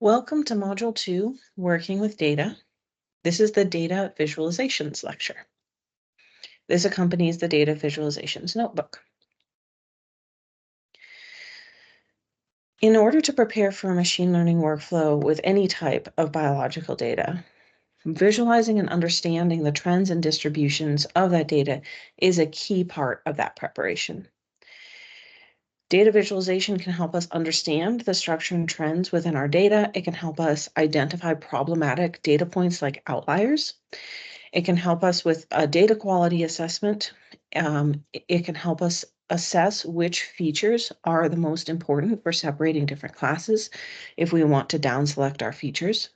Welcome to Module 2, Working with Data. This is the Data Visualizations lecture. This accompanies the Data Visualizations notebook. In order to prepare for a machine learning workflow with any type of biological data, visualizing and understanding the trends and distributions of that data is a key part of that preparation. Data visualization can help us understand the structure and trends within our data. It can help us identify problematic data points like outliers. It can help us with a data quality assessment. It can help us assess which features are the most important for separating different classes if we want to down select our features.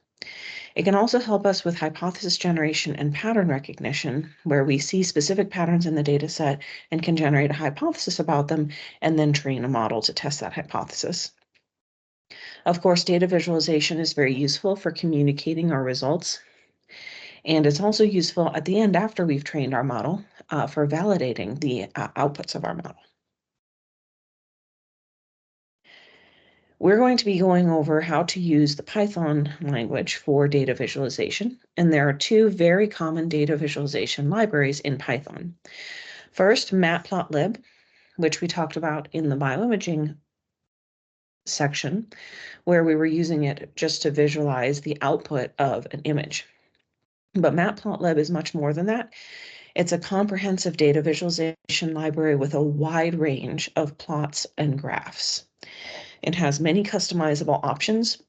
It can also help us with hypothesis generation and pattern recognition, where we see specific patterns in the data set and can generate a hypothesis about them and then train a model to test that hypothesis. Of course, data visualization is very useful for communicating our results. And it's also useful at the end after we've trained our model for validating the outputs of our model. We're going to be going over how to use the Python language for data visualization. And there are two very common data visualization libraries in Python. First, matplotlib, which we talked about in the bioimaging section, where we were using it just to visualize the output of an image. But matplotlib is much more than that. It's a comprehensive data visualization library with a wide range of plots and graphs. It has many customizable options,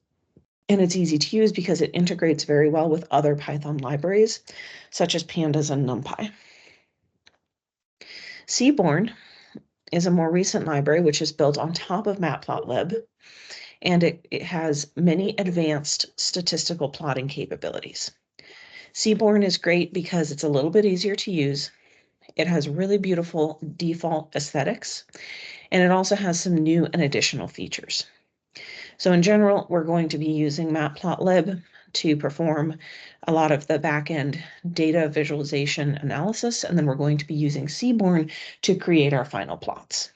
and it's easy to use because it integrates very well with other Python libraries, such as pandas and NumPy. Seaborn is a more recent library, which is built on top of matplotlib, and it has many advanced statistical plotting capabilities. Seaborn is great because it's a little bit easier to use. It has really beautiful default aesthetics, and it also has some new and additional features. So in general, we're going to be using matplotlib to perform a lot of the back-end data visualization analysis, and then we're going to be using Seaborn to create our final plots.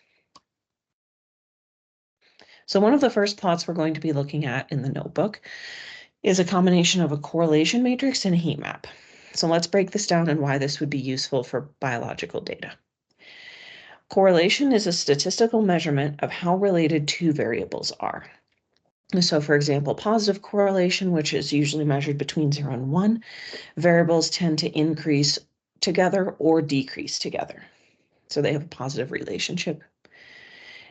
So one of the first plots we're going to be looking at in the notebook is a combination of a correlation matrix and a heat map. So let's break this down and why this would be useful for biological data. Correlation is a statistical measurement of how related two variables are. So for example, positive correlation, which is usually measured between 0 and 1, variables tend to increase together or decrease together. So they have a positive relationship.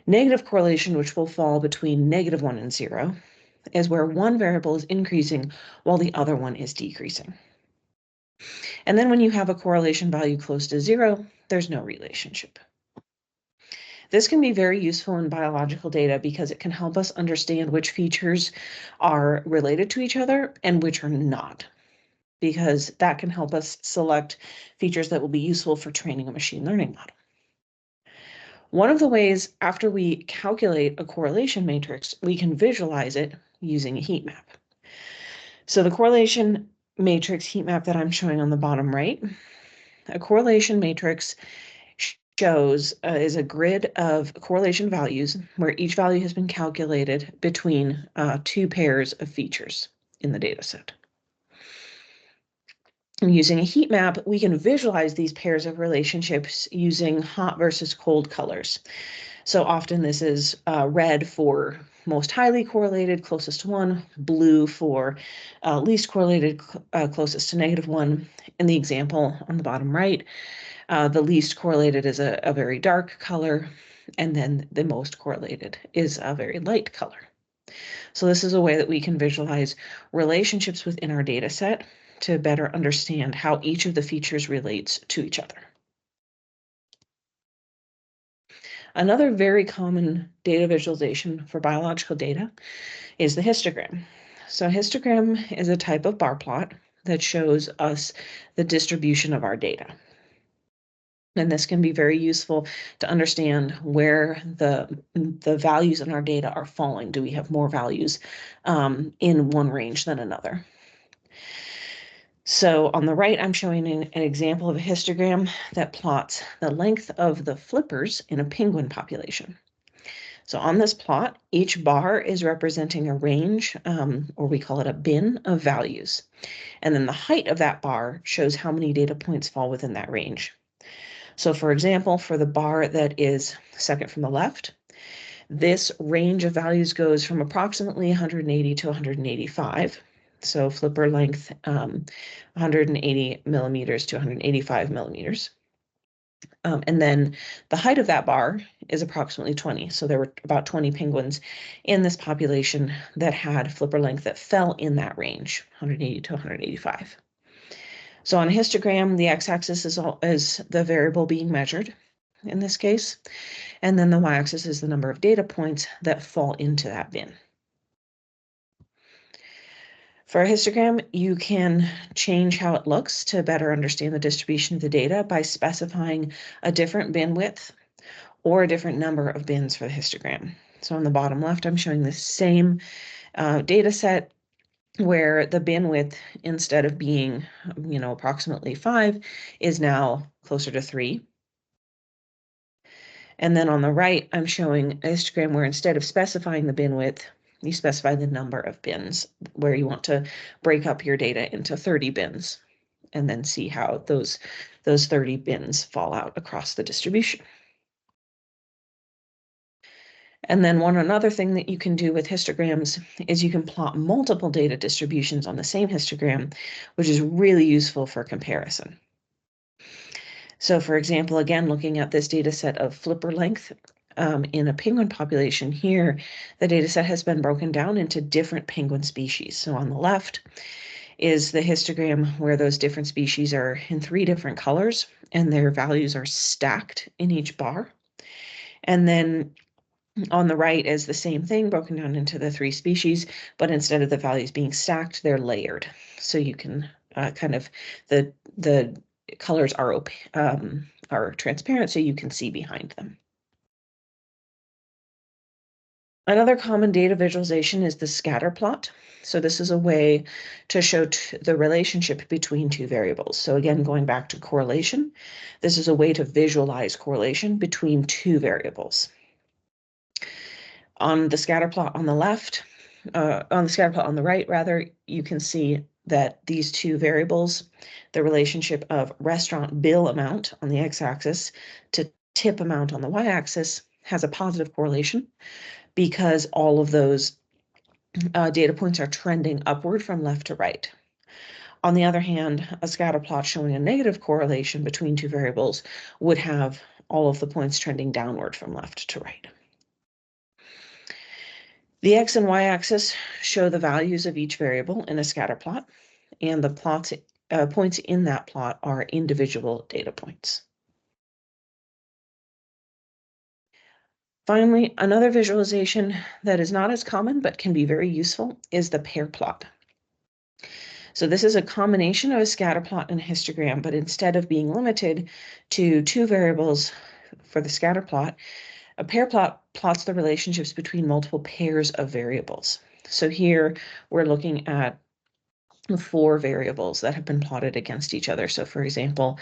Negative correlation, which will fall between -1 and 0, is where one variable is increasing while the other one is decreasing. And then when you have a correlation value close to 0, there's no relationship. This can be very useful in biological data because it can help us understand which features are related to each other and which are not, because that can help us select features that will be useful for training a machine learning model. One of the ways after we calculate a correlation matrix, we can visualize it using a heat map. So the correlation matrix heat map that I'm showing on the bottom right, a correlation matrix shows is a grid of correlation values where each value has been calculated between two pairs of features in the data set. And using a heat map, we can visualize these pairs of relationships using hot versus cold colors. So often this is red for most highly correlated, closest to 1, blue for least correlated, closest to -1. In the example on the bottom right, the least correlated is a very dark color, and then the most correlated is a very light color. So this is a way that we can visualize relationships within our data set to better understand how each of the features relates to each other. Another very common data visualization for biological data is the histogram. So histogram is a type of bar plot that shows us the distribution of our data. And this can be very useful to understand where the values in our data are falling. Do we have more values in one range than another? So on the right, I'm showing an example of a histogram that plots the length of the flippers in a penguin population. So on this plot, each bar is representing a range, or we call it a bin of values. And then the height of that bar shows how many data points fall within that range. So for example, for the bar that is second from the left, this range of values goes from approximately 180 to 185. So flipper length 180 millimeters to 185 millimeters. And then the height of that bar is approximately 20. So there were about 20 penguins in this population that had flipper length that fell in that range, 180 to 185. So on a histogram, the x-axis is the variable being measured in this case, and then the y-axis is the number of data points that fall into that bin. For a histogram, you can change how it looks to better understand the distribution of the data by specifying a different bin width or a different number of bins for the histogram. So on the bottom left, I'm showing the same data set where the bin width, instead of being, approximately 5, is now closer to 3. And then on the right, I'm showing a histogram where instead of specifying the bin width, you specify the number of bins, where you want to break up your data into 30 bins and then see how those 30 bins fall out across the distribution. And then another thing that you can do with histograms is you can plot multiple data distributions on the same histogram, which is really useful for comparison. So for example, again, looking at this data set of flipper length in a penguin population here, the data set has been broken down into different penguin species. So on the left is the histogram where those different species are in 3 different colors and their values are stacked in each bar. And then on the right is the same thing broken down into the 3 species, but instead of the values being stacked, they're layered. So you can the colors are transparent, so you can see behind them. Another common data visualization is the scatter plot. So this is a way to show the relationship between 2 variables. So again, going back to correlation, this is a way to visualize correlation between 2 variables. On the scatter plot on the left, on the scatter plot on the right, rather, you can see that these 2 variables, the relationship of restaurant bill amount on the x-axis to tip amount on the y-axis, has a positive correlation because all of those data points are trending upward from left to right. On the other hand, a scatter plot showing a negative correlation between 2 variables would have all of the points trending downward from left to right. The x and y-axis show the values of each variable in a scatter plot, and the points in that plot are individual data points. Finally, another visualization that is not as common but can be very useful is the pair plot. So this is a combination of a scatter plot and a histogram, but instead of being limited to 2 variables for the scatter plot, a pair plot plots the relationships between multiple pairs of variables. So here we're looking at 4 variables that have been plotted against each other. So for example,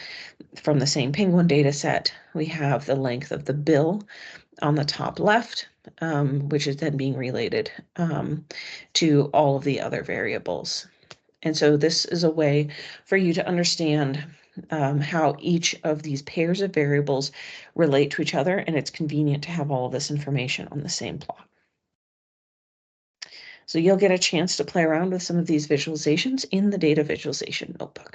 from the same penguin data set, we have the length of the bill on the top left, which is then being related to all of the other variables. And so this is a way for you to understand how each of these pairs of variables relate to each other, and it's convenient to have all of this information on the same plot. So you'll get a chance to play around with some of these visualizations in the data visualization notebook.